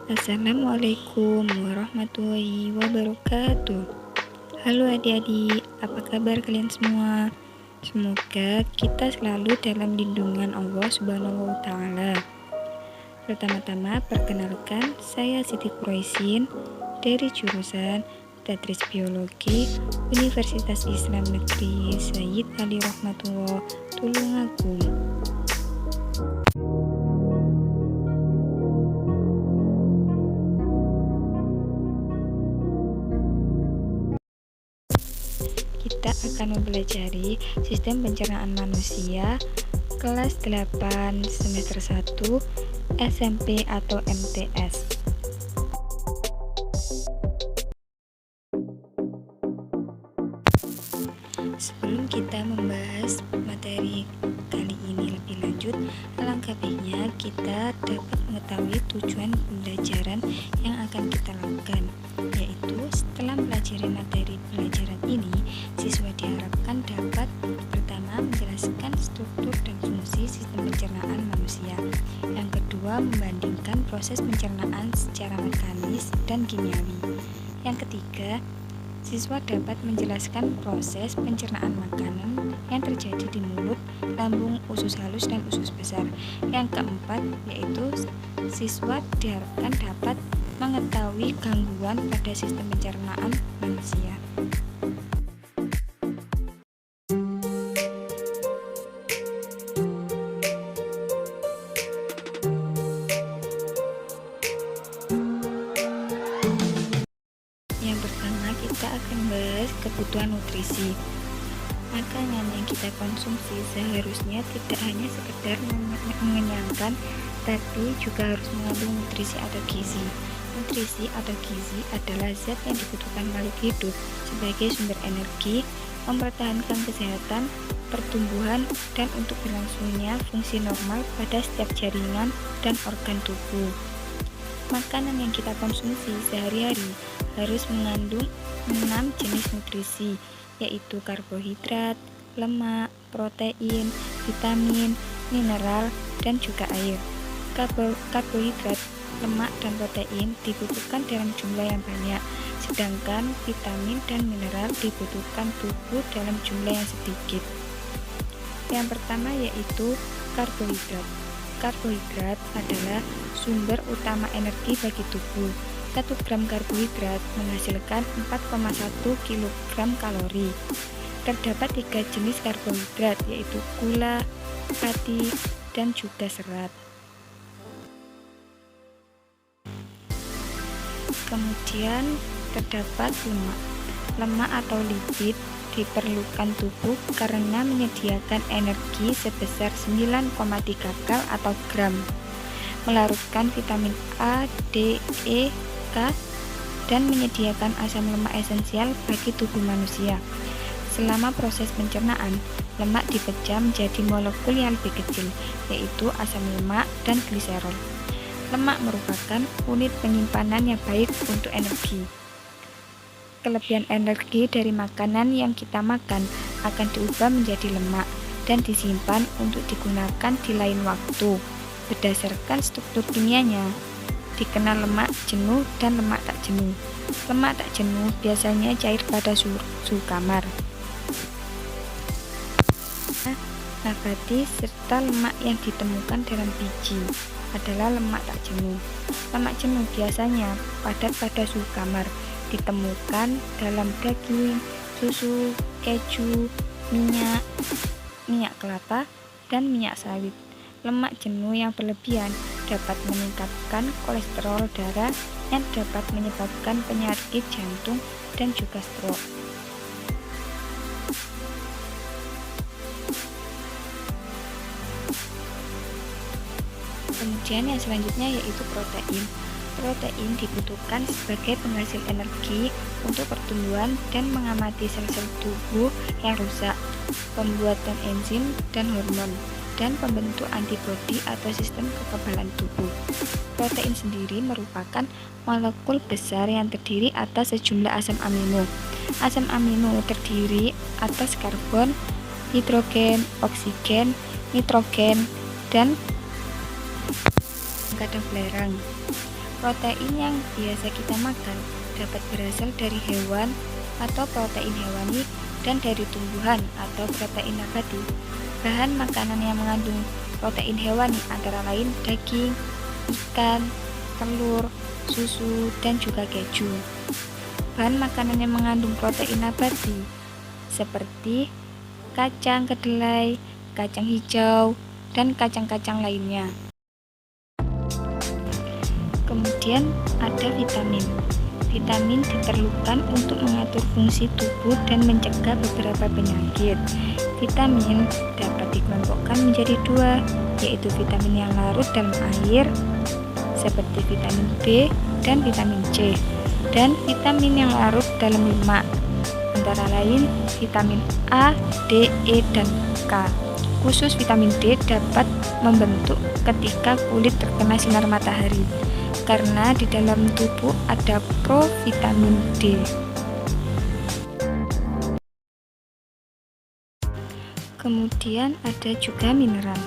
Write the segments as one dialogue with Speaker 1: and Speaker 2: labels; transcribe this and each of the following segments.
Speaker 1: Assalamualaikum warahmatullahi wabarakatuh. Halo adik-adik, apa kabar kalian semua? Semoga kita selalu dalam lindungan Allah Subhanahu wa Ta'ala. Pertama-tama, perkenalkan, saya Siti Quraisin dari jurusan Tadris Biologi Universitas Islam Negeri Sayyid Ali Rahmatullah, Tulungagung. Kita akan mempelajari sistem pencernaan manusia kelas 8 semester 1 SMP atau MTS. Sebelum kita membahas materi kali ini lebih lanjut, alangkah baiknya kita dapat mengetahui tujuan pembelajaran yang akan kita lakukan, yaitu setelah mempelajari materi pelajaran ini, siswa diharapkan dapat pertama menjelaskan struktur dan fungsi sistem pencernaan manusia, yang kedua membandingkan proses pencernaan secara mekanis dan kimiawi, yang ketiga siswa dapat menjelaskan proses pencernaan makanan yang terjadi di mulut, lambung, usus halus, dan usus besar. Yang keempat, yaitu siswa diharapkan dapat mengetahui gangguan pada sistem pencernaan manusia. Yang pertama, kita akan bahas kebutuhan nutrisi. Makanan yang kita konsumsi seharusnya tidak hanya sekedar mengenyangkan, tapi juga harus mengandung nutrisi atau gizi. Nutrisi atau gizi adalah zat yang dibutuhkan makhluk hidup sebagai sumber energi, mempertahankan kesehatan, pertumbuhan, dan untuk berlangsungnya fungsi normal pada setiap jaringan dan organ tubuh. Makanan yang kita konsumsi sehari-hari harus mengandung 6 jenis nutrisi, yaitu karbohidrat, lemak, protein, vitamin, mineral, dan juga air. Karbohidrat, lemak, dan protein dibutuhkan dalam jumlah yang banyak, sedangkan vitamin dan mineral dibutuhkan tubuh dalam jumlah yang sedikit. Yang pertama yaitu karbohidrat. Karbohidrat adalah sumber utama energi bagi tubuh. 1 gram karbohidrat menghasilkan 4,1 kg kalori. Terdapat 3 jenis karbohidrat, yaitu gula, fatty, dan juga serat. Kemudian terdapat lemak. Lemak atau lipid diperlukan tubuh karena menyediakan energi sebesar 9,3 kal atau gram, melarutkan vitamin A, D, E, K, dan menyediakan asam lemak esensial bagi tubuh manusia. Selama proses pencernaan, lemak dipecah menjadi molekul yang lebih kecil, yaitu asam lemak dan gliserol. Lemak merupakan unit penyimpanan yang baik untuk energi. Kelebihan energi dari makanan yang kita makan akan diubah menjadi lemak dan disimpan untuk digunakan di lain waktu. Berdasarkan struktur kimianya, dikenal lemak jenuh dan lemak tak jenuh. Lemak tak jenuh biasanya cair pada suhu kamar. Nabati serta lemak yang ditemukan dalam biji adalah lemak tak jenuh. Lemak jenuh biasanya padat pada suhu kamar, ditemukan dalam daging, susu, keju, minyak kelapa, dan minyak sawit. Lemak jenuh yang berlebihan dapat meningkatkan kolesterol darah yang dapat menyebabkan penyakit jantung dan juga stroke. Kemudian yang selanjutnya yaitu protein. Protein dibutuhkan sebagai penghasil energi untuk pertumbuhan dan mengamati sel-sel tubuh yang rusak, pembuatan enzim dan hormon, dan pembentuk antibodi atau sistem kekebalan tubuh. Protein sendiri merupakan molekul besar yang terdiri atas sejumlah asam amino. Asam amino terdiri atas karbon, hidrogen, oksigen, nitrogen, dan kadang belerang. Protein yang biasa kita makan dapat berasal dari hewan atau protein hewani dan dari tumbuhan atau protein nabati. Bahan makanan yang mengandung protein hewani antara lain daging, ikan, telur, susu, dan juga keju. Bahan makanan yang mengandung protein nabati seperti kacang kedelai, kacang hijau, dan kacang-kacang lainnya. Kemudian ada vitamin. Vitamin diperlukan untuk mengatur fungsi tubuh dan mencegah beberapa penyakit. Vitamin dapat dikelompokkan menjadi dua, yaitu vitamin yang larut dalam air seperti vitamin B dan vitamin C, dan vitamin yang larut dalam lemak antara lain vitamin A, D, E, dan K. Khusus vitamin D dapat membentuk ketika kulit terkena sinar matahari, karena di dalam tubuh ada provitamin D. Kemudian ada juga mineral.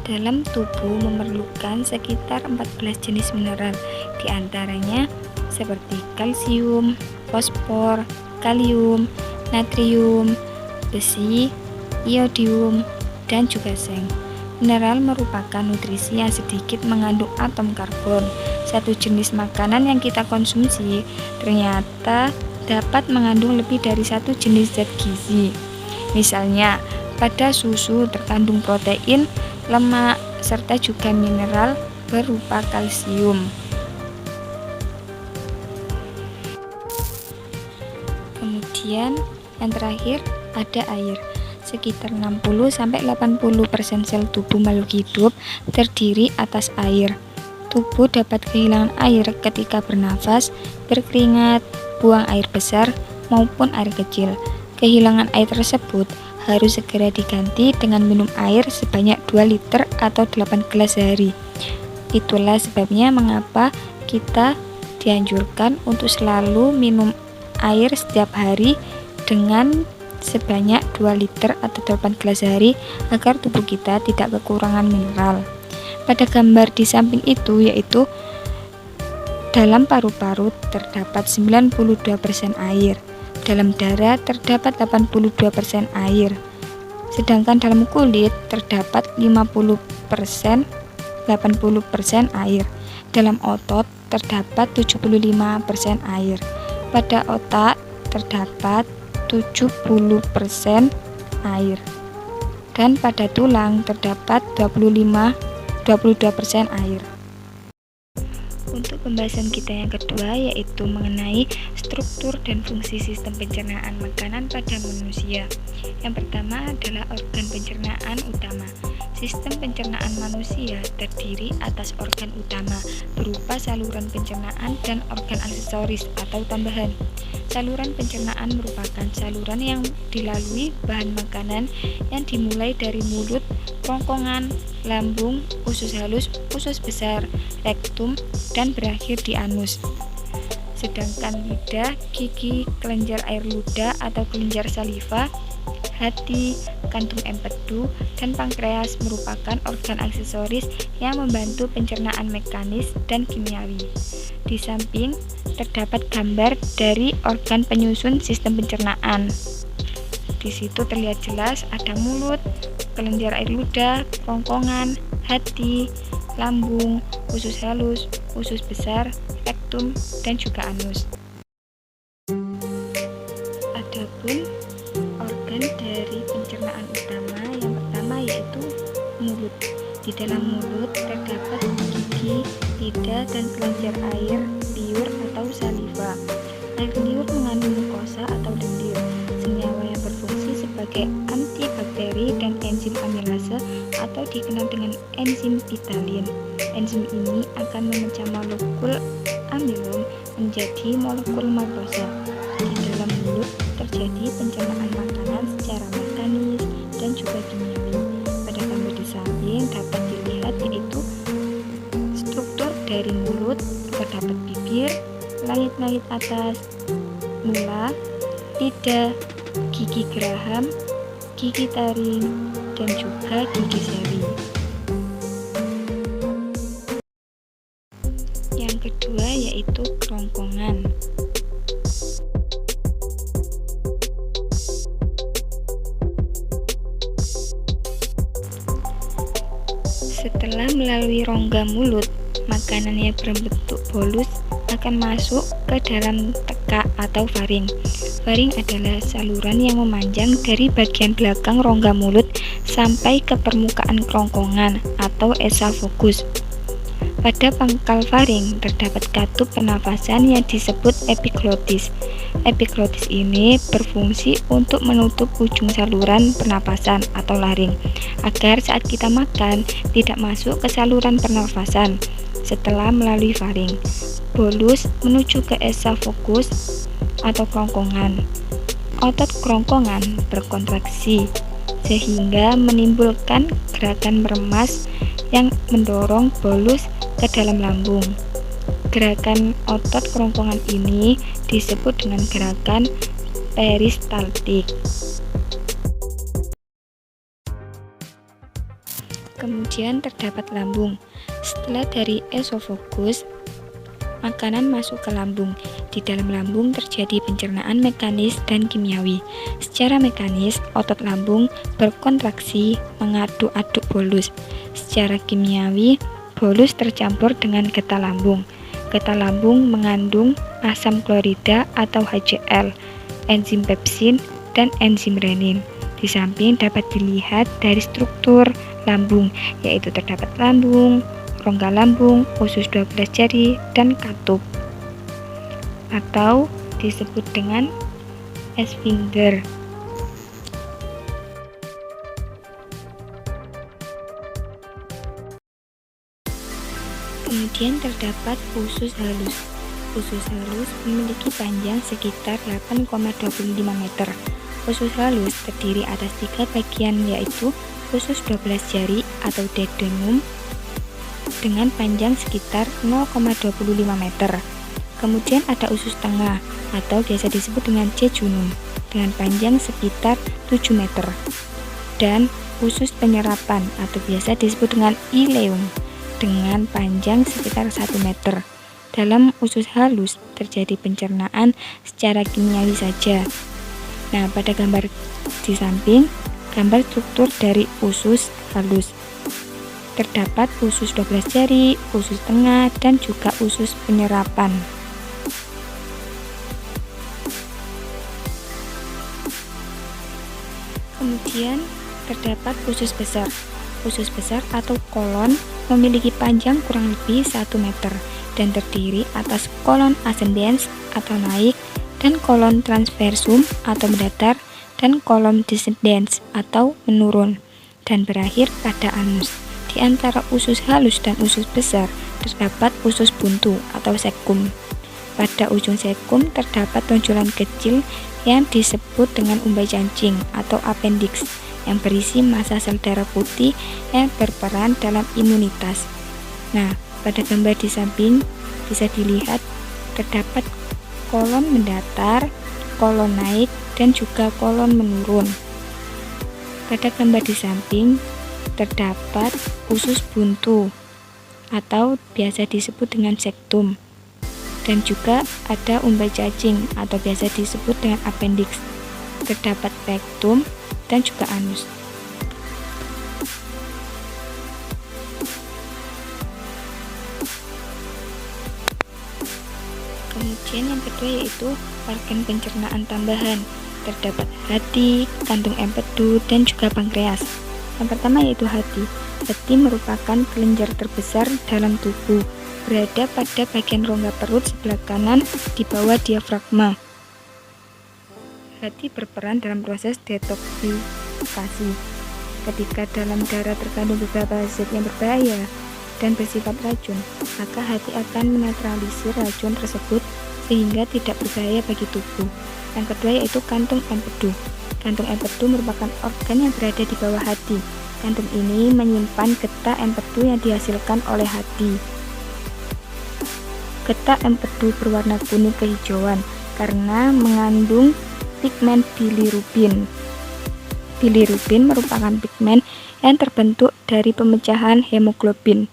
Speaker 1: Dalam tubuh memerlukan sekitar 14 jenis mineral, diantaranya seperti kalsium, fosfor, kalium, natrium, besi, iodium, dan juga seng. Mineral merupakan nutrisi yang sedikit mengandung atom karbon. Satu jenis makanan yang kita konsumsi ternyata dapat mengandung lebih dari satu jenis zat gizi. Misalnya, pada susu terkandung protein, lemak, serta juga mineral berupa kalsium. Kemudian yang terakhir ada air. Sekitar 60-80% sel tubuh makhluk hidup terdiri atas air. Tubuh dapat kehilangan air ketika bernafas, berkeringat, buang air besar maupun air kecil. Kehilangan air tersebut harus segera diganti dengan minum air sebanyak 2 liter atau 8 gelas sehari. Itulah sebabnya mengapa kita dianjurkan untuk selalu minum air setiap hari dengan sebanyak 2 liter atau 8 gelas sehari agar tubuh kita tidak kekurangan mineral. Pada gambar di samping itu yaitu dalam paru-paru terdapat 92% air, dalam darah terdapat 82% air, sedangkan dalam kulit terdapat 50% 80% air, dalam otot terdapat 75% air, pada otak terdapat 70% air, dan pada tulang terdapat 22% air. Untuk pembahasan kita yang kedua yaitu mengenai struktur dan fungsi sistem pencernaan makanan pada manusia. Yang pertama adalah organ pencernaan utama. Sistem pencernaan manusia terdiri atas organ utama berupa saluran pencernaan dan organ aksesoris atau tambahan. Saluran pencernaan merupakan saluran yang dilalui bahan makanan yang dimulai dari mulut, kerongkongan, lambung, usus halus, usus besar, rektum, dan berakhir di anus. Sedangkan lidah, gigi, kelenjar air ludah atau kelenjar saliva, hati, kantung empedu, dan pankreas merupakan organ aksesoris yang membantu pencernaan mekanis dan kimiawi. Di samping terdapat gambar dari organ penyusun sistem pencernaan. Di situ terlihat jelas ada mulut, kelenjar air ludah, kerongkongan, hati, lambung, usus halus, usus besar, rektum, dan juga anus. Adapun organ dari pencernaan utama yang pertama yaitu mulut. Di dalam mulut terdapat gigi, lidah, dan kelenjar air liur atau saliva. Air liur mengandung mukosa atau lendir, senyawa yang berfungsi sebagai antibakteri dan enzim amilase atau dikenal dengan enzim vitalin. Enzim ini akan memecah molekul amilum menjadi molekul maltosa. Di dalam mulut terjadi pencernaan makanan secara mekanis dan juga kimiawi. Pada gambar di samping dapat dilihat yaitu struktur dari mulut. Terdapat bibir, langit-langit atas, mula, lidah, gigi geraham, gigi taring, dan juga gigi seri. Yang kedua yaitu kerongkongan. Setelah melalui rongga mulut, makanan yang berbentuk bolus akan masuk ke dalam tekak atau faring. Faring adalah saluran yang memanjang dari bagian belakang rongga mulut sampai ke permukaan kerongkongan atau esofagus. Pada pangkal faring terdapat katup pernafasan yang disebut epiglotis. Epiglotis ini berfungsi untuk menutup ujung saluran pernapasan atau laring agar saat kita makan tidak masuk ke saluran pernafasan setelah melalui faring. Bolus menuju ke esofagus atau kerongkongan. Otot kerongkongan berkontraksi sehingga menimbulkan gerakan meremas yang mendorong bolus ke dalam lambung. Gerakan otot kerongkongan ini disebut dengan gerakan peristaltik. Kemudian terdapat lambung. Setelah dari esofagus, makanan masuk ke lambung. Di dalam lambung terjadi pencernaan mekanis dan kimiawi. Secara mekanis, otot lambung berkontraksi mengaduk-aduk bolus. Secara kimiawi, bolus tercampur dengan getah lambung. Getah lambung mengandung asam klorida atau HCl, enzim pepsin, dan enzim renin. Di samping dapat dilihat dari struktur lambung, yaitu terdapat lambung, rongga lambung, usus 12 jari, dan katup, atau disebut dengan esfinger. Kemudian terdapat usus halus. Usus halus memiliki panjang sekitar 8,25 meter. Usus halus terdiri atas 3 bagian, yaitu usus 12 jari atau duodenum dengan panjang sekitar 0,25 meter. Kemudian ada usus tengah atau biasa disebut dengan jejunum dengan panjang sekitar 7 meter. Dan usus penyerapan atau biasa disebut dengan ileum dengan panjang sekitar 1 meter. Dalam usus halus terjadi pencernaan secara kimiawi saja. Nah, pada gambar di samping, gambar struktur dari usus halus. Terdapat usus 12 jari, usus tengah, dan juga usus penyerapan. Kemudian terdapat usus besar. Usus besar atau kolon memiliki panjang kurang lebih 1 meter dan terdiri atas kolon ascendens atau naik dan kolon transversum atau mendatar dan kolon descendens atau menurun dan berakhir pada anus. Di antara usus halus dan usus besar terdapat usus buntu atau sekum. Pada ujung sekum terdapat tonjolan kecil yang disebut dengan umbai cacing atau appendix yang berisi massa sel darah putih yang berperan dalam imunitas. Nah, pada gambar di samping bisa dilihat terdapat kolon mendatar, kolon naik, dan juga kolon menurun. Pada gambar di samping terdapat usus buntu atau biasa disebut dengan sektum, dan juga ada umbai cacing atau biasa disebut dengan appendix. Terdapat rektum dan juga anus. Kemudian yang kedua yaitu organ pencernaan tambahan. Terdapat hati, kantung empedu, dan juga pankreas. Yang pertama yaitu hati. Hati merupakan kelenjar terbesar dalam tubuh, berada pada bagian rongga perut sebelah kanan di bawah diafragma. Hati berperan dalam proses detoksifikasi. Ketika dalam darah terkandung beberapa zat yang berbahaya dan bersifat racun, maka hati akan menetralisir racun tersebut sehingga tidak berbahaya bagi tubuh. Yang kedua yaitu kantung empedu. Kantung empedu merupakan organ yang berada di bawah hati. Kantung ini menyimpan getah empedu yang dihasilkan oleh hati. Getah empedu berwarna kuning kehijauan karena mengandung pigmen bilirubin. Bilirubin merupakan pigmen yang terbentuk dari pemecahan hemoglobin.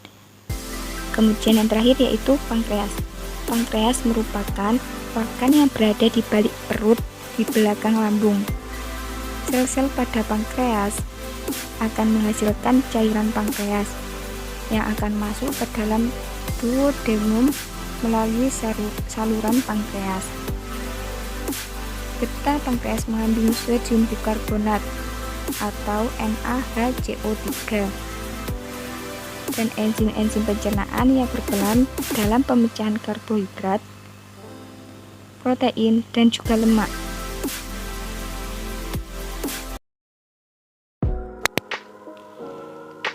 Speaker 1: Kemudian yang terakhir yaitu pankreas. Pankreas merupakan organ yang berada di balik perut di belakang lambung. Sel-sel pada pankreas akan menghasilkan cairan pankreas yang akan masuk ke dalam duodenum melalui saluran pankreas. Getah pankreas mengandung sodium bikarbonat atau NaHCO3 dan enzim-enzim pencernaan yang berperan dalam pemecahan karbohidrat, protein, dan juga lemak.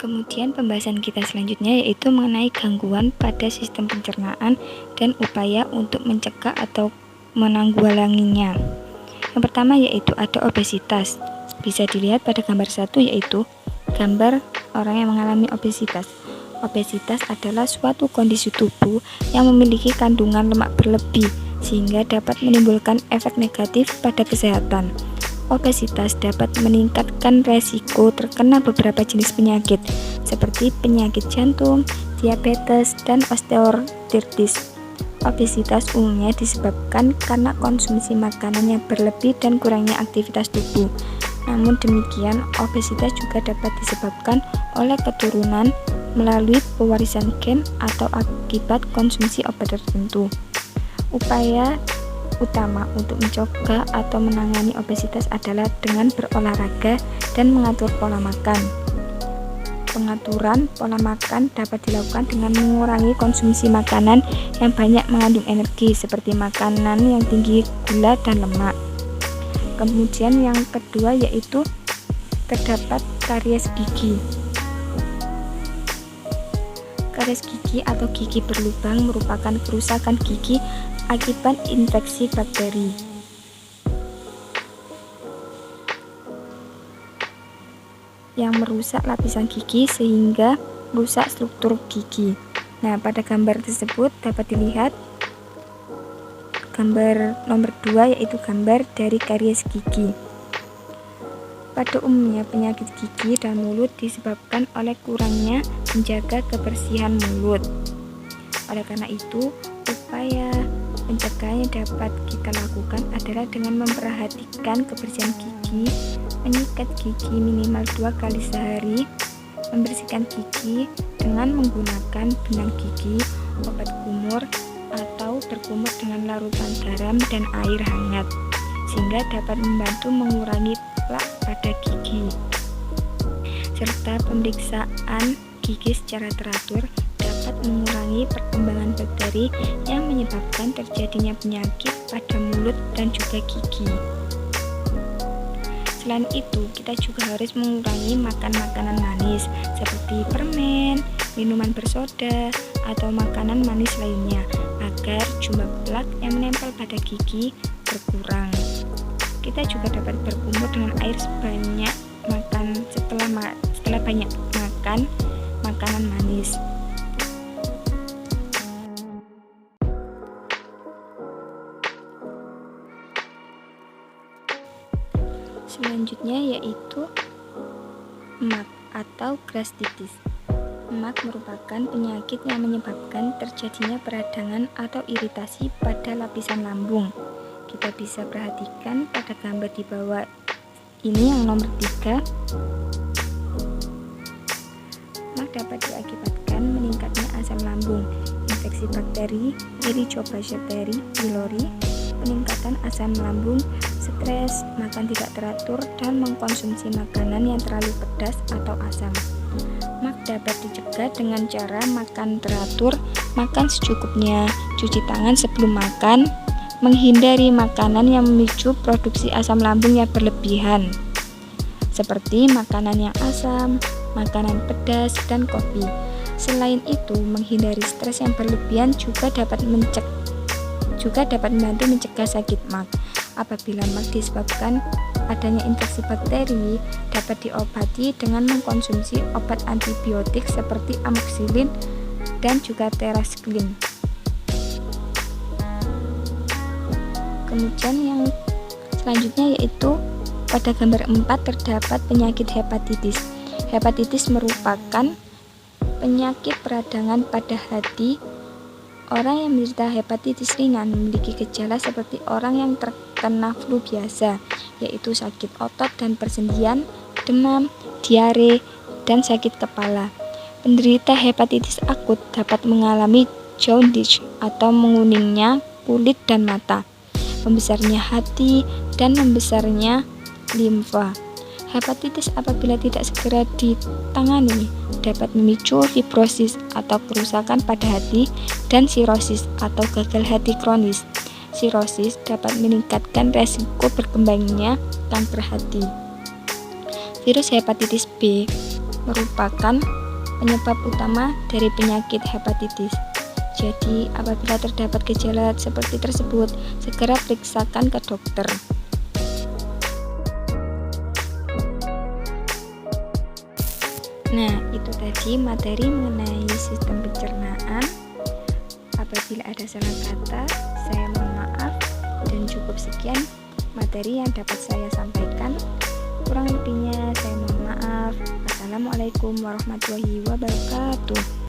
Speaker 1: Kemudian pembahasan kita selanjutnya yaitu mengenai gangguan pada sistem pencernaan dan upaya untuk mencegah atau menanggulanginya. Yang pertama yaitu ada obesitas. Bisa dilihat pada gambar 1 yaitu gambar orang yang mengalami obesitas. Obesitas adalah suatu kondisi tubuh yang memiliki kandungan lemak berlebih sehingga dapat menimbulkan efek negatif pada kesehatan. Obesitas dapat meningkatkan resiko terkena beberapa jenis penyakit seperti penyakit jantung, diabetes, dan osteoartritis. Obesitas umumnya disebabkan karena konsumsi makanan yang berlebih dan kurangnya aktivitas tubuh. Namun demikian, obesitas juga dapat disebabkan oleh keturunan melalui pewarisan gen atau akibat konsumsi obat tertentu. Upaya utama untuk mencegah atau menangani obesitas adalah dengan berolahraga dan mengatur pola makan. Pengaturan pola makan dapat dilakukan dengan mengurangi konsumsi makanan yang banyak mengandung energi seperti makanan yang tinggi gula dan lemak. Kemudian yang kedua yaitu terdapat karies gigi. Karies gigi atau gigi berlubang merupakan kerusakan gigi akibat infeksi bakteri. Yang merusak lapisan gigi sehingga merusak struktur gigi. Nah, pada gambar tersebut dapat dilihat gambar nomor 2 yaitu gambar dari karies gigi. Pada umumnya penyakit gigi dan mulut disebabkan oleh kurangnya menjaga kebersihan mulut. Oleh karena itu, upaya pencegahan yang dapat kita lakukan adalah dengan memperhatikan kebersihan gigi, menyikat gigi minimal 2 kali sehari, membersihkan gigi dengan menggunakan benang gigi, obat kumur, atau berkumur dengan larutan garam dan air hangat, sehingga dapat membantu mengurangi plak pada gigi. Serta pemeriksaan gigi secara teratur dapat mengurangi perkembangan bakteri yang menyebabkan terjadinya penyakit pada mulut dan juga gigi. Selain itu, kita juga harus mengurangi makan makanan manis seperti permen, minuman bersoda, atau makanan manis lainnya agar jumlah plak yang menempel pada gigi berkurang. Kita juga dapat berkumur dengan air sebanyak makan setelah banyak makan makanan manis. Selanjutnya yaitu MAC atau gastritis. MAC merupakan penyakit yang menyebabkan terjadinya peradangan atau iritasi pada lapisan lambung. Kita bisa perhatikan pada gambar di bawah ini yang nomor 3. MAC dapat diakibatkan meningkatnya asam lambung, infeksi bakteri, Helicobacter pylori, peningkatan asam lambung, stres, makan tidak teratur, dan mengkonsumsi makanan yang terlalu pedas atau asam. MAC dapat dicegah dengan cara makan teratur, makan secukupnya, cuci tangan sebelum makan, menghindari makanan yang memicu produksi asam lambung yang berlebihan, seperti makanan yang asam, makanan pedas, dan kopi. Selain itu, menghindari stres yang berlebihan juga dapat membantu mencegah sakit MAC. Apabila MAC disebabkan adanya infeksi bakteri, dapat diobati dengan mengkonsumsi obat antibiotik seperti amoxicillin dan juga tetracycline. Kemudian yang selanjutnya yaitu pada gambar 4 terdapat penyakit hepatitis. Hepatitis merupakan Penyakit peradangan pada hati. Orang yang menderita hepatitis ringan memiliki gejala seperti orang yang terkena flu biasa, yaitu sakit otot dan persendian, demam, diare, dan sakit kepala. Penderita hepatitis akut dapat mengalami jaundice atau menguningnya kulit dan mata, membesarnya hati, dan membesarnya limfa. Hepatitis apabila tidak segera ditangani dapat memicu fibrosis atau kerusakan pada hati dan sirosis atau gagal hati kronis. Sirosis dapat meningkatkan resiko berkembangnya kanker hati. Virus hepatitis B merupakan penyebab utama dari penyakit hepatitis. Jadi, apabila terdapat gejala seperti tersebut, segera periksakan ke dokter. Nah, itu tadi materi mengenai sistem pencernaan. Apabila ada salah kata, saya mohon maaf, dan cukup sekian materi yang dapat saya sampaikan. Kurang lebihnya saya mohon maaf. Assalamualaikum warahmatullahi wabarakatuh.